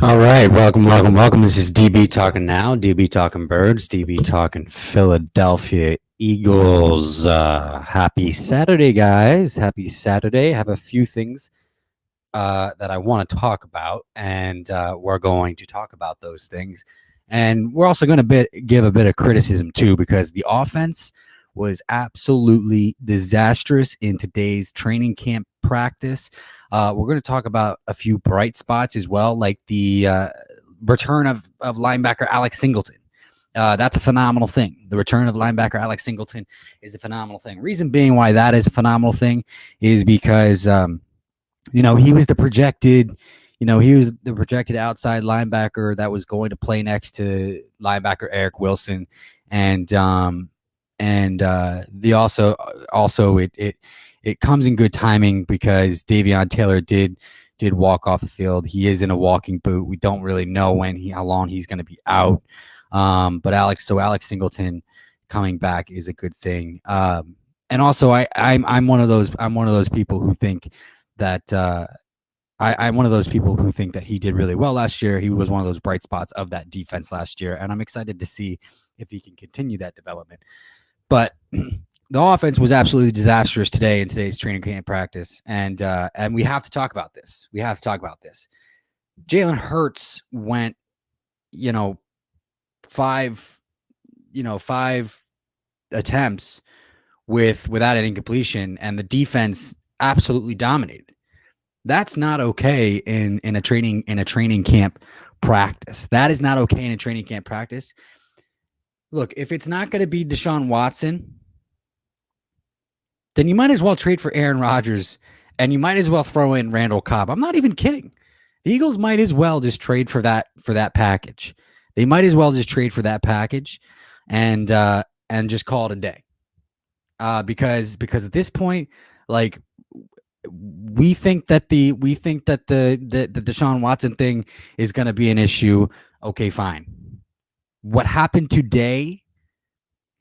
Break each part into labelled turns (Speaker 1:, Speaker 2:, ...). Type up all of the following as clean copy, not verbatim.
Speaker 1: All right, welcome. This is DB talking now, DB talking birds, DB talking Philadelphia Eagles. Happy Saturday, guys! Happy Saturday. I have a few things that I want to talk about, and we're going to talk about those things, and we're also going to give a bit of criticism too, because the offense was absolutely disastrous in today's training camp practice. We're going to talk about a few bright spots as well, like the return of linebacker Alex Singleton. That's a phenomenal thing. The return of linebacker Alex Singleton is a phenomenal thing. Reason being why that is a phenomenal thing is because he was the projected outside linebacker that was going to play next to linebacker Eric Wilson, and the also it comes in good timing because Davion Taylor did walk off the field. He is in a walking boot. We don't really know how long he's going to be out. But Alex Singleton coming back is a good thing. And also I'm one of those people who think that I'm one of those people who think that he did really well last year. He was one of those bright spots of that defense last year, and I'm excited to see if he can continue that development. But the offense was absolutely disastrous today in today's training camp practice, and we have to talk about this. Jalen Hurts went, five attempts without any completion, and the defense absolutely dominated. That's not okay in a training camp practice. That is not okay in a training camp practice. Look, if it's not going to be Deshaun Watson, then you might as well trade for Aaron Rodgers, and you might as well throw in Randall Cobb. I'm not even kidding. The Eagles might as well just trade for that package. They might as well just trade for that package, and just call it a day. Because at this point, like, we think that the Deshaun Watson thing is going to be an issue. Okay, fine. What happened today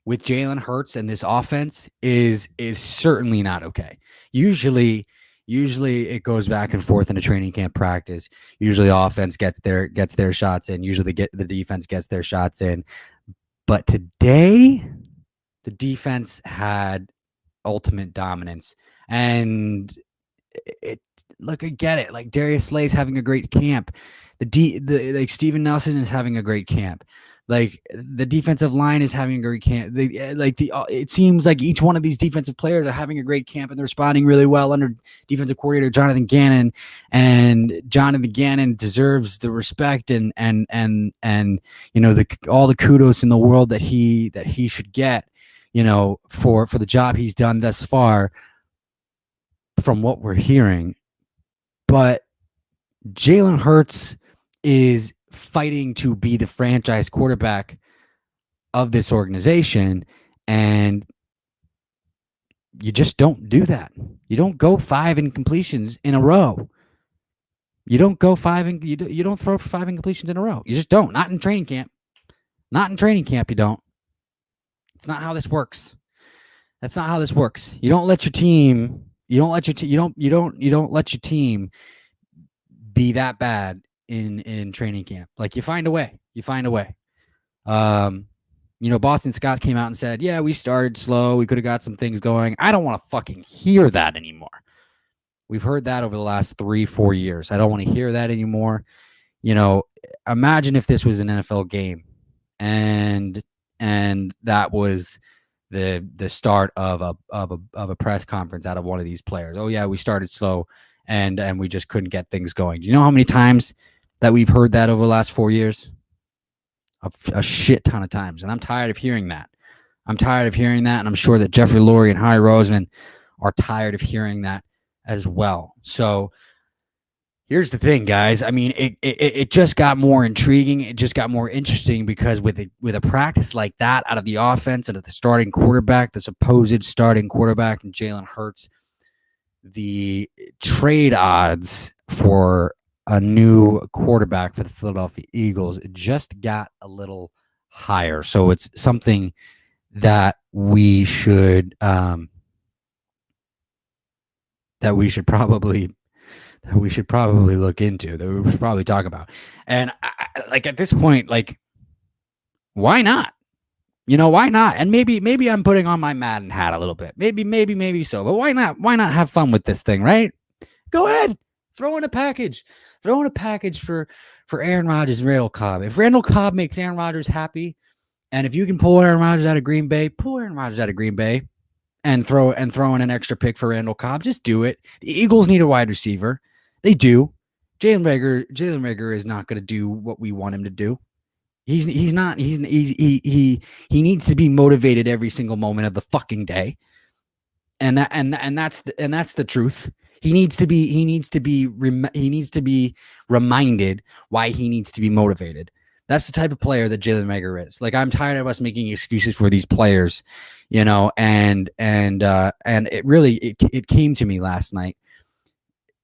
Speaker 1: with Jalen Hurts and this offense is certainly not okay. Usually it goes back and forth in a training camp practice. Usually offense gets their shots in. Usually the defense gets their shots in. But today, the defense had ultimate dominance. And I get it. Like, Darius Slay's having a great camp. Like, Steven Nelson is having a great camp. Like, the defensive line is having a great camp. It seems like each one of these defensive players are having a great camp, and they're responding really well under defensive coordinator Jonathan Gannon. And Jonathan Gannon deserves the respect and all the kudos in the world that he should get, for the job he's done thus far, from what we're hearing. But Jalen Hurts is fighting to be the franchise quarterback of this organization, and you just don't do that. You don't go 5 incompletions in a row. You don't throw for 5 incompletions in a row. You just don't. Not in training camp. You don't. It's not how this works. That's not how this works. You don't let your team be that bad in training camp. Like, you find a way. Boston Scott came out and said, yeah, we started slow. We could have got some things going. I don't want to fucking hear that anymore. We've heard that over the last 3-4 years. I don't want to hear that anymore. Imagine if this was an NFL game and that was the start of a press conference out of one of these players. Oh yeah, we started slow and we just couldn't get things going. Do you know how many times that we've heard that over the last 4 years? A shit ton of times. And I'm tired of hearing that. And I'm sure that Jeffrey Lurie and Howie Roseman are tired of hearing that as well. So here's the thing, guys. I mean, it just got more intriguing. It just got more interesting because with a practice like that out of the offense and of the starting quarterback, the supposed starting quarterback, and Jalen Hurts, the trade odds for a new quarterback for the Philadelphia Eagles just got a little higher. So it's something that we should probably we should probably look into, that we should probably talk about. And like at this point, like, why not? Why not? And maybe I'm putting on my Madden hat a little bit. Maybe so. But why not? Why not have fun with this thing, right? Go ahead. Throw in a package. Throw in a package for Aaron Rodgers and Randall Cobb. If Randall Cobb makes Aaron Rodgers happy, and if you can pull Aaron Rodgers out of Green Bay, pull Aaron Rodgers out of Green Bay and throw in an extra pick for Randall Cobb. Just do it. The Eagles need a wide receiver. They do. Jalen Reagor is not going to do what we want him to do. He needs to be motivated every single moment of the fucking day. And that's the truth. He needs to be reminded why he needs to be motivated. That's the type of player that Jalen Reagor is. Like, I'm tired of us making excuses for these players, and it really it came to me last night.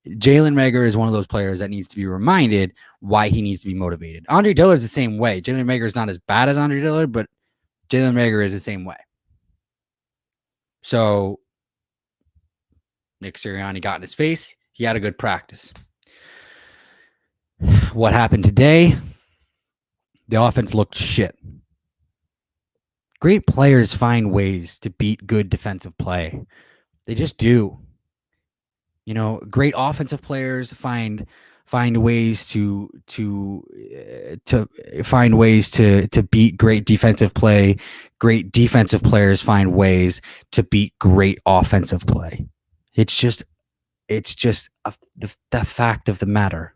Speaker 1: Jalen Reagor is one of those players that needs to be reminded why he needs to be motivated. Andre Dillard's the same way. Jalen Reagor is not as bad as Andre Dillard, but Jalen Reagor is the same way. So Nick Sirianni got in his face. He had a good practice. What happened today? The offense looked shit. Great players find ways to beat good defensive play. They just do. Great offensive players find ways to find ways to beat great defensive play. Great defensive players find ways to beat great offensive play. It's just the fact of the matter.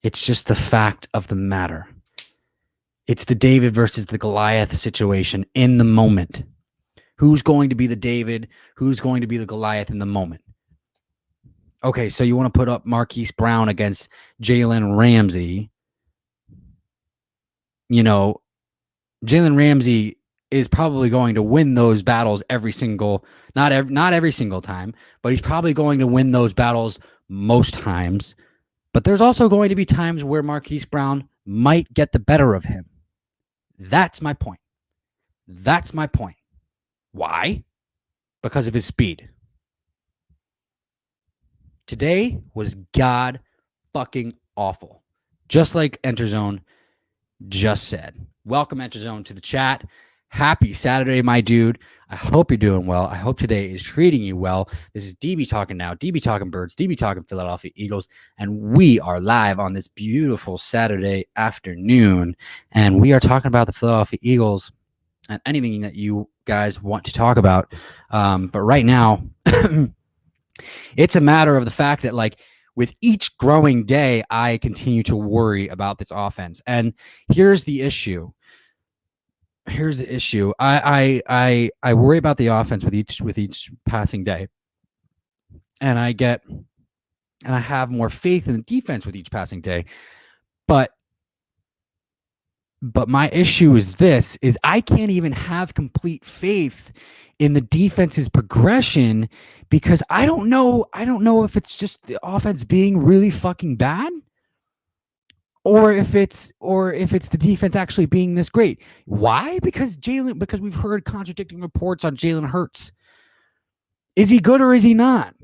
Speaker 1: It's just the fact of the matter. It's the David versus the Goliath situation in the moment. Who's going to be the David? Who's going to be the Goliath in the moment? Okay, so you want to put up Marquise Brown against Jalen Ramsey. Jalen Ramsey is probably going to win those battles not every single time, but he's probably going to win those battles most times. But there's also going to be times where Marquise Brown might get the better of him. That's my point. Why? Because of his speed. Today was god fucking awful. Just like Enterzone just said. Welcome, Enterzone, to the chat. Happy Saturday, my dude. I hope you're doing well. I hope today is treating you well. This is DB Talking Now, DB Talking Birds, DB Talking Philadelphia Eagles, and we are live on this beautiful Saturday afternoon, and we are talking about the Philadelphia Eagles and anything that you guys want to talk about. But right now, it's a matter of the fact that, like, with each growing day, I continue to worry about this offense. And here's the issue. I worry about the offense with each passing day. And I have more faith in the defense with each passing day. But my issue is I can't even have complete faith in the defense's progression because I don't know if it's just the offense being really fucking bad or if it's the defense actually being this great. Why? Because we've heard contradicting reports on Jalen Hurts. Is he good or is he not?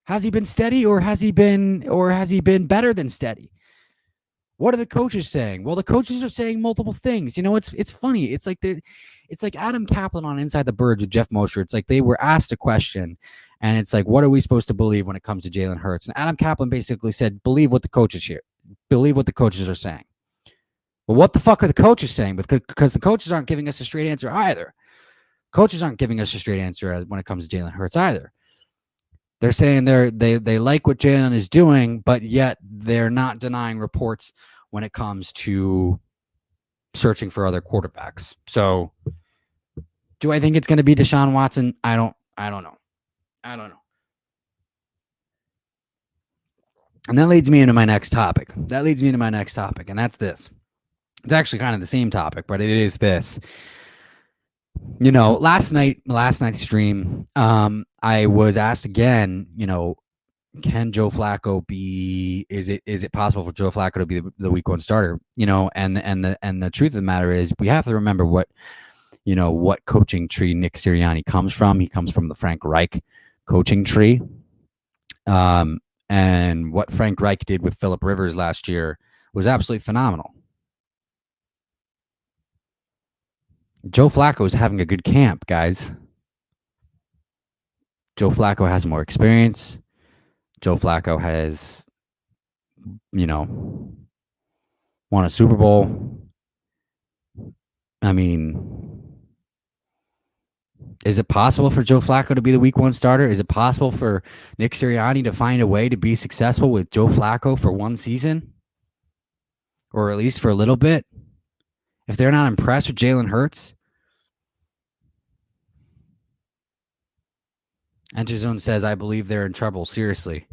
Speaker 1: Has he been steady or has he been better than steady? What are the coaches saying? Well, the coaches are saying multiple things. It's funny. It's like Adam Kaplan on Inside the Birds with Jeff Mosher. It's like they were asked a question, and it's like, what are we supposed to believe when it comes to Jalen Hurts? And Adam Kaplan basically said, believe what the coaches hear. Believe what the coaches are saying. Well, what the fuck are the coaches saying? Because the coaches aren't giving us a straight answer either. Coaches aren't giving us a straight answer when it comes to Jalen Hurts either. They're saying they like what Jalen is doing, but yet they're not denying reports when it comes to searching for other quarterbacks. So, do I think it's going to be Deshaun Watson? I don't know. And that leads me into my next topic. And that's this. It's actually kind of the same topic, but it is this. Last night's stream, I was asked again, can Joe Flacco be? Is it possible for Joe Flacco to be the week one starter? And the truth of the matter is, we have to remember what coaching tree Nick Sirianni comes from. He comes from the Frank Reich coaching tree, And what Frank Reich did with Phillip Rivers last year was absolutely phenomenal. Joe Flacco is having a good camp, guys. Joe Flacco has more experience. Joe Flacco has, won a Super Bowl. I mean, is it possible for Joe Flacco to be the week 1 starter? Is it possible for Nick Sirianni to find a way to be successful with Joe Flacco for one season? Or at least for a little bit? If they're not impressed with Jalen Hurts? Enterzone says, I believe they're in trouble. Seriously.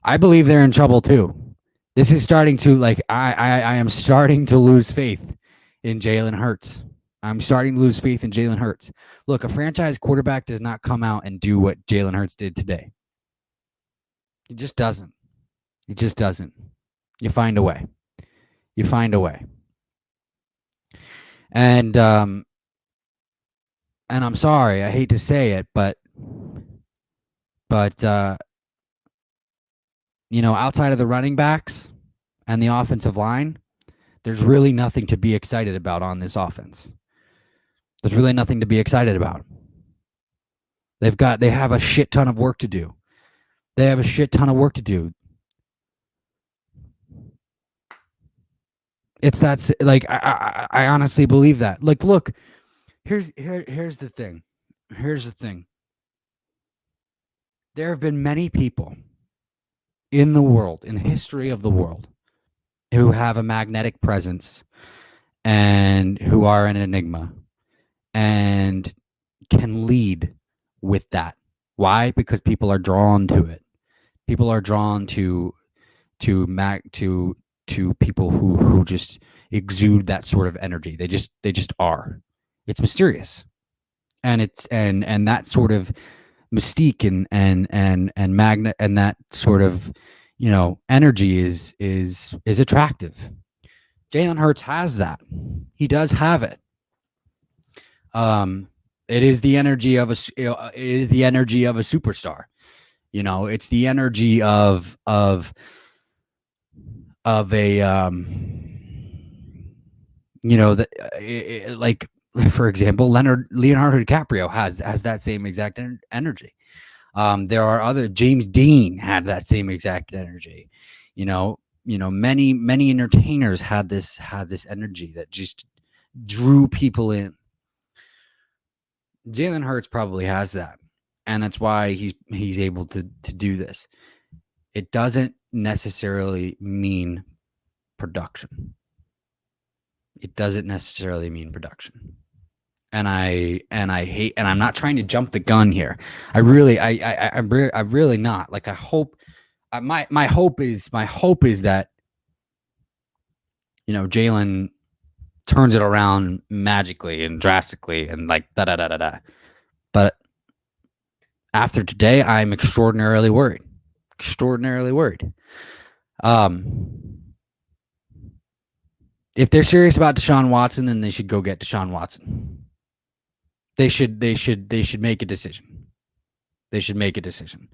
Speaker 1: I believe they're in trouble too. This is starting to, I am starting to lose faith in Jalen Hurts. I'm starting to lose faith in Jalen Hurts. Look, a franchise quarterback does not come out and do what Jalen Hurts did today. He just doesn't. He just doesn't. You find a way. You find a way. And I'm sorry, I hate to say it, but outside of the running backs and the offensive line, there's really nothing to be excited about on this offense. There's really nothing to be excited about. They have a shit ton of work to do. They have a shit ton of work to do. It's that, I honestly believe that. Like, look, here's the thing. Here's the thing. There have been many people in the world, in the history of the world, who have a magnetic presence and who are an enigma and can lead with that. Why? Because people are drawn to it. People are drawn to people who just exude that sort of energy. They just are. It's mysterious. And and that sort of mystique and magnet and that sort of energy is attractive. Jalen Hurts has that. He does have it. It is the energy of a superstar. It's the energy of a like, for example, Leonardo DiCaprio has that same exact energy. There are other, James Dean had that same exact energy. Many entertainers had this energy that just drew people in. Jalen Hurts probably has that, and that's why he's able to do this. It doesn't necessarily mean production. It doesn't necessarily mean production. And I hate, and I'm not trying to jump the gun here. I'm really not. Like, I hope, my hope is that Jalen turns it around magically and drastically and like da da da da da. But after today, I'm extraordinarily worried. Extraordinarily worried. If they're serious about Deshaun Watson, then they should go get Deshaun Watson. They should make a decision. They should make a decision.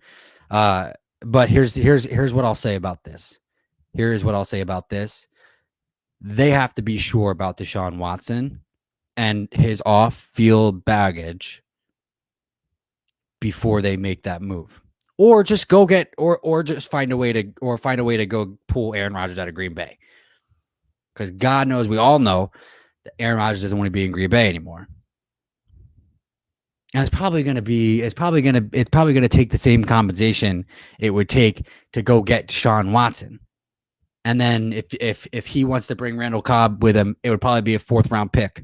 Speaker 1: But here's what I'll say about this. Here's what I'll say about this. They have to be sure about Deshaun Watson and his off-field baggage before they make that move. Or just go get, or just find a way to go pull Aaron Rodgers out of Green Bay. Because God knows, we all know that Aaron Rodgers doesn't want to be in Green Bay anymore. And it's probably going to take the same compensation it would take to go get Deshaun Watson. And then if he wants to bring Randall Cobb with him, it would probably be a 4th round pick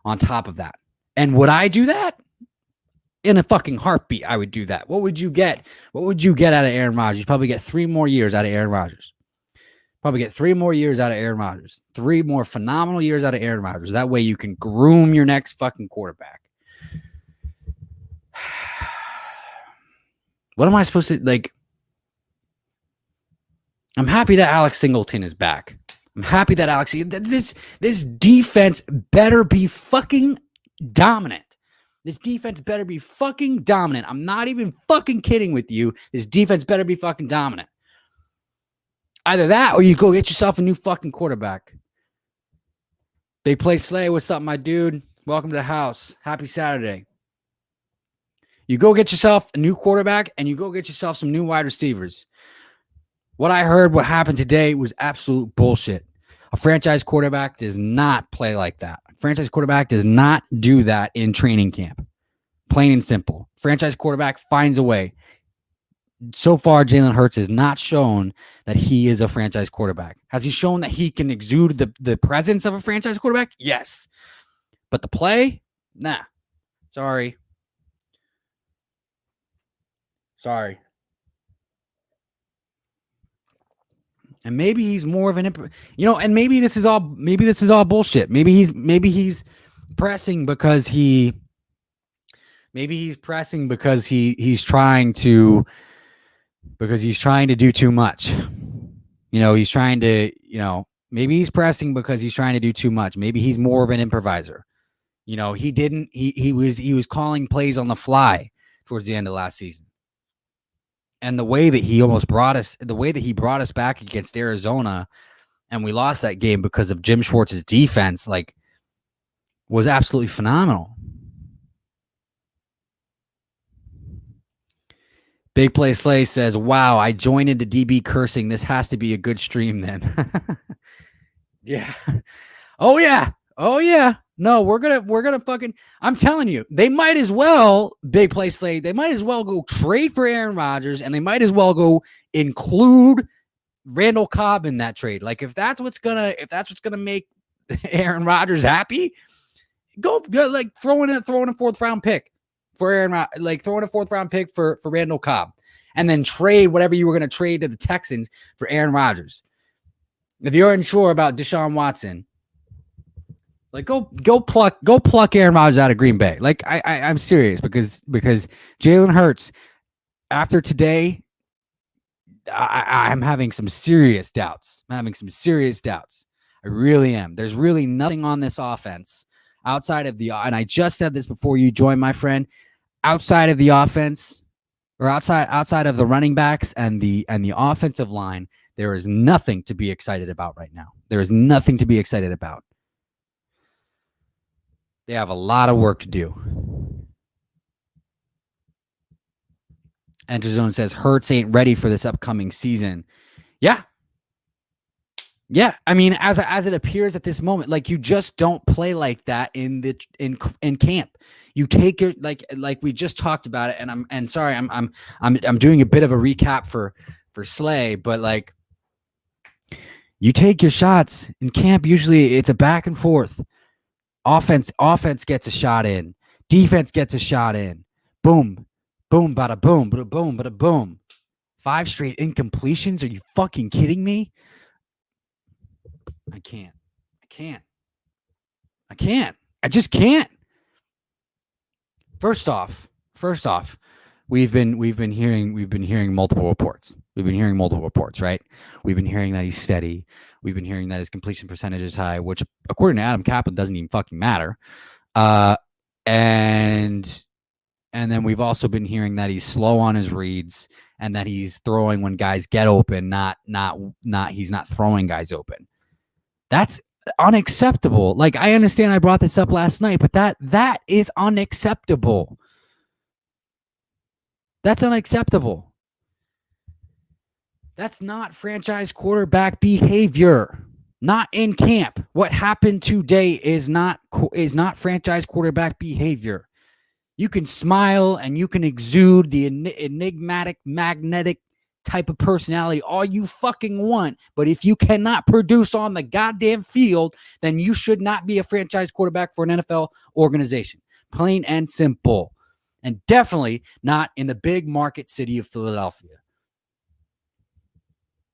Speaker 1: on top of that. And would I do that? In a fucking heartbeat, I would do that. What would you get? What would you get out of Aaron Rodgers? You'd probably get 3 more years out of Aaron Rodgers. Probably get 3 more years out of Aaron Rodgers. 3 more phenomenal years out of Aaron Rodgers. That way you can groom your next fucking quarterback. What am I supposed to, like? I'm happy that Alex Singleton is back. I'm happy that this defense better be fucking dominant. This defense better be fucking dominant. I'm not even fucking kidding with you. This defense better be fucking dominant. Either that or you go get yourself a new fucking quarterback. Big Play Slay, what's up, my dude? Welcome to the house. Happy Saturday. You go get yourself a new quarterback and you go get yourself some new wide receivers. What I heard, what happened today was absolute bullshit. A franchise quarterback does not play like that. A franchise quarterback does not do that in training camp. Plain and simple. Franchise quarterback finds a way. So far, Jalen Hurts has not shown that he is a franchise quarterback. Has he shown that he can exude the presence of a franchise quarterback? Yes. But the play? Nah. Sorry. And maybe he's more of an, and maybe this is all bullshit. Maybe he's pressing because he's trying to do too much. He's trying to, maybe he's pressing because he's trying to do too much. Maybe he's more of an improviser. He was calling plays on the fly towards the end of last season. And the way that he brought us back against Arizona, and we lost that game because of Jim Schwartz's defense, was absolutely phenomenal. Big Play Slay says, "Wow, I joined into DB cursing. This has to be a good stream then." Yeah. Oh yeah. No, we're gonna fucking. I'm telling you, they might as well, Big Play Slay. They might as well go trade for Aaron Rodgers, and they might as well go include Randall Cobb in that trade. If that's what's gonna make Aaron Rodgers happy, go throw in a 4th round pick for Aaron, throw in a 4th round pick for Randall Cobb, and then trade whatever you were gonna trade to the Texans for Aaron Rodgers. If you're unsure about Deshaun Watson, go pluck Aaron Rodgers out of Green Bay. I'm serious because Jalen Hurts, after today, I'm having some serious doubts. I really am. There's really nothing on this offense outside of and I just said this before you joined, my friend, outside of the offense or outside of the running backs and the offensive line, there is nothing to be excited about right now. There is nothing to be excited about. They have a lot of work to do. Enterzone says Hurts ain't ready for this upcoming season. Yeah. I mean, as it appears at this moment, you just don't play like that in camp. You take your like we just talked about it, and I'm sorry, I'm doing a bit of a recap for Slay, but you take your shots in camp. Usually, it's a back and forth. Offense gets a shot in. Defense gets a shot in. Boom, boom, bada boom, bada boom, bada boom. 5 straight incompletions. Are you fucking kidding me? I can't. I just can't. First off, we've been hearing multiple reports. Right? We've been hearing that he's steady. We've been hearing that his completion percentage is high, which according to Adam Kaplan doesn't even fucking matter. And then we've also been hearing that he's slow on his reads and that he's throwing when guys get open, he's not throwing guys open. That's unacceptable. I understand I brought this up last night, but that is unacceptable. That's unacceptable. That's not franchise quarterback behavior. Not in camp. What happened today is not franchise quarterback behavior. You can smile and you can exude the enigmatic, magnetic type of personality all you fucking want, but if you cannot produce on the goddamn field, then you should not be a franchise quarterback for an NFL organization. Plain and simple. And definitely not in the big market city of Philadelphia.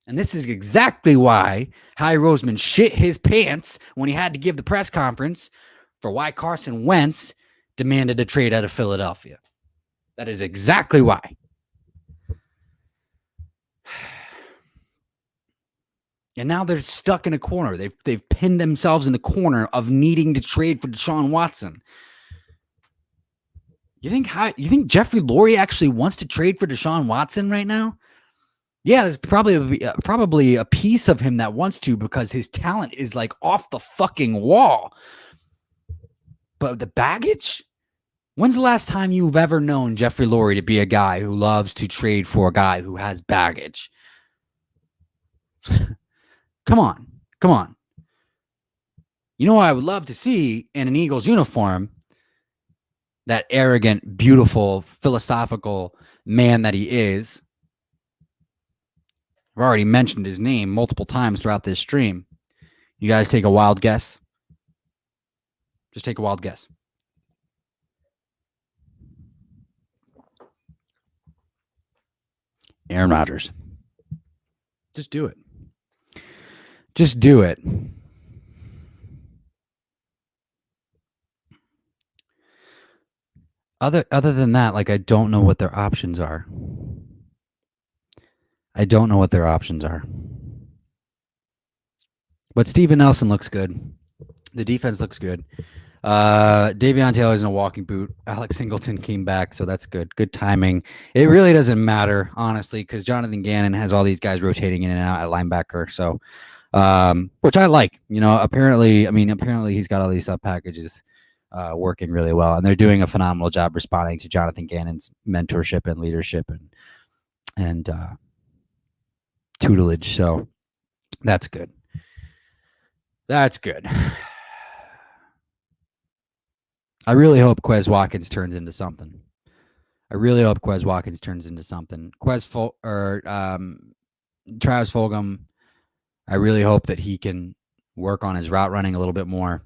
Speaker 1: And this is exactly why Howie Roseman shit his pants when he had to give the press conference for why Carson Wentz demanded a trade out of Philadelphia. That is exactly why. And now they're stuck in a corner. They've pinned themselves in the corner of needing to trade for Deshaun Watson. You think Jeffrey Lurie actually wants to trade for Deshaun Watson right now? Yeah, there's probably a piece of him that wants to because his talent is like off the fucking wall. But the baggage? When's the last time you've ever known Jeffrey Lurie to be a guy who loves to trade for a guy who has baggage? Come on. You know what I would love to see in an Eagles uniform? That arrogant, beautiful, philosophical man that he is. I've already mentioned his name multiple times throughout this stream. You guys take a wild guess. Just take a wild guess. Aaron Rodgers. Just do it. Just do it. Other than that, like, I don't know what their options are. But Steven Nelson looks good. The defense looks good. Davion Taylor's in a walking boot. Alex Singleton came back, so that's good. Good timing. It really doesn't matter, honestly, because Jonathan Gannon has all these guys rotating in and out at linebacker. So, which I like. Apparently he's got all these sub packages working really well, and they're doing a phenomenal job responding to Jonathan Gannon's mentorship and leadership and tutelage. So that's good. I really hope Travis Fulgham turns into something. Travis Fulgham, I really hope that he can work on his route running a little bit more.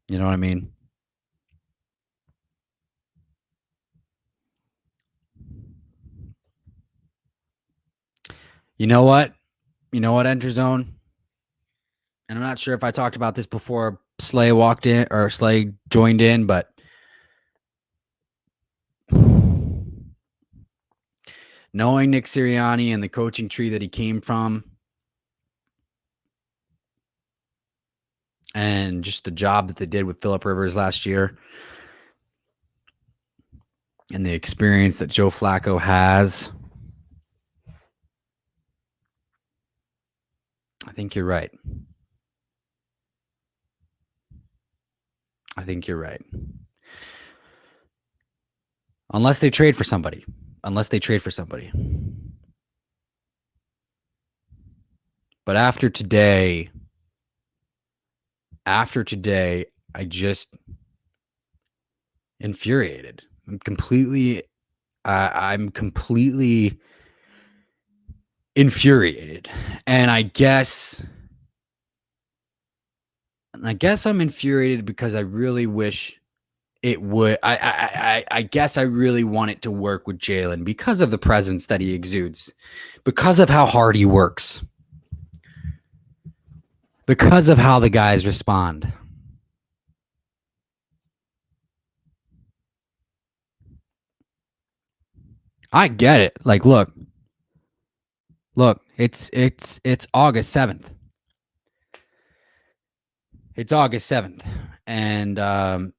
Speaker 1: You know what I mean? You know what, Enter Zone? And I'm not sure if I talked about this before Slay joined in, but knowing Nick Sirianni and the coaching tree that he came from, and just the job that they did with Phillip Rivers last year, and the experience that Joe Flacco has, I think you're right. Unless they trade for somebody. But after today, I just infuriated. I'm completely infuriated. And I guess I'm infuriated because I really wish it would. I guess I really want it to work with Jalen because of the presence that he exudes, because of how hard he works, because of how the guys respond. I get it. Like, look, it's August 7th. And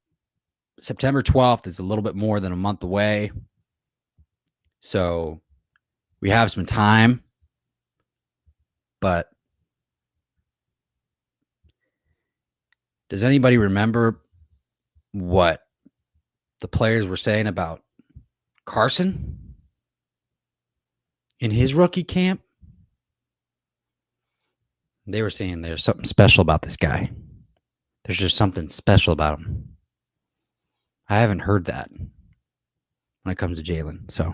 Speaker 1: September 12th is a little bit more than a month away. So we have some time. But does anybody remember what the players were saying about Carson in his rookie camp? They were saying there's something special about this guy. There's just something special about him. I haven't heard that when it comes to Jalen. So,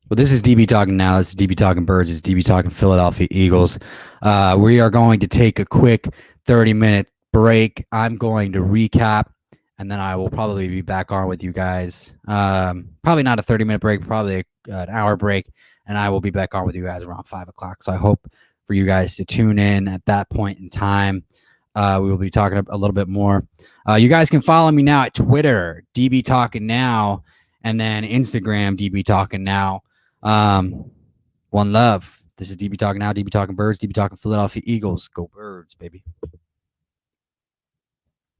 Speaker 1: well, this is DB Talking Now. This is DB Talking Birds. It's DB Talking Philadelphia Eagles. We are going to take a quick 30-minute break. I'm going to recap, and then I will probably be back on with you guys. Probably not a 30-minute break, probably an hour break, and I will be back on with you guys around 5 o'clock. So I hope for you guys to tune in at that point in time. We will be talking a little bit more. You guys can follow me now at Twitter, DB Talking Now, and then Instagram, DB Talking Now. One love. This is DB Talking Now, DB Talking Birds, DB Talking Philadelphia Eagles. Go Birds, baby.